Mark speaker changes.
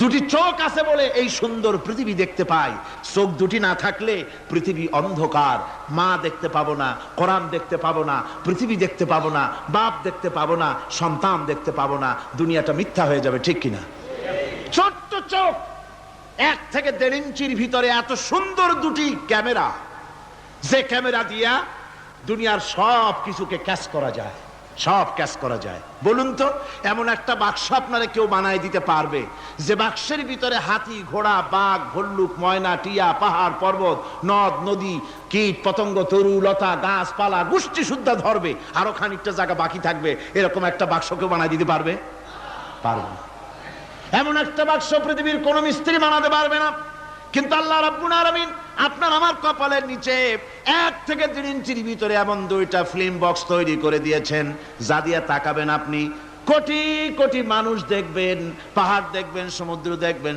Speaker 1: দুটি চোখ আছে বলে এই সুন্দর পৃথিবী দেখতে পাই। চোখ দুটি না থাকলে পৃথিবী অন্ধকার। মা দেখতে পাবো না, কোরআন দেখতে পাবো না, পৃথিবী দেখতে পাবো না, বাপ দেখতে পাবো না, সন্তান দেখতে পাবো না, দুনিয়াটা মিথ্যা হয়ে যাবে, ঠিক কিনা? ছোট্ট চোখ, 1 থেকে 1.5 ইঞ্চির ভিতরে এত সুন্দর দুটি ক্যামেরা, যে ক্যামেরা দিয়া দুনিয়ার সব কিছুকে ক্যাচ করা যায়, সব ক্যাচ করা যায়। বলুন তো, এমন একটা বাক্স আপনারা কেউ বানায় দিতে পারবে যে বাক্সের ভিতরে হাতি, ঘোড়া, বাঘ, ভল্লুক, ময়না, টিয়া, পাহাড়, পর্বত, নদ, নদী, কীট, পতঙ্গ, তরু, লতা, গাছপালা, গোষ্ঠী সুদ্ধা ধরবে, আরো খানিকটা জায়গা বাকি থাকবে, এরকম একটা বাক্স কেউ বানায় দিতে পারবে? পারবে না। এমন একটা বাক্স পৃথিবীর কোন মিস্ত্রি বানাতে পারবে না। কিন্তু আল্লাহ রাব্বুল আলামিন আপনার আমার কপালের নিচে 1 থেকে 1.5 ইঞ্চির ভিতরে এমন 2টা ফিল্ম বক্স তৈরি করে দিয়েছেন, যা দিয়ে তাকাবেন আপনি কোটি কোটি মানুষ দেখবেন, পাহাড় দেখবেন, সমুদ্র দেখবেন,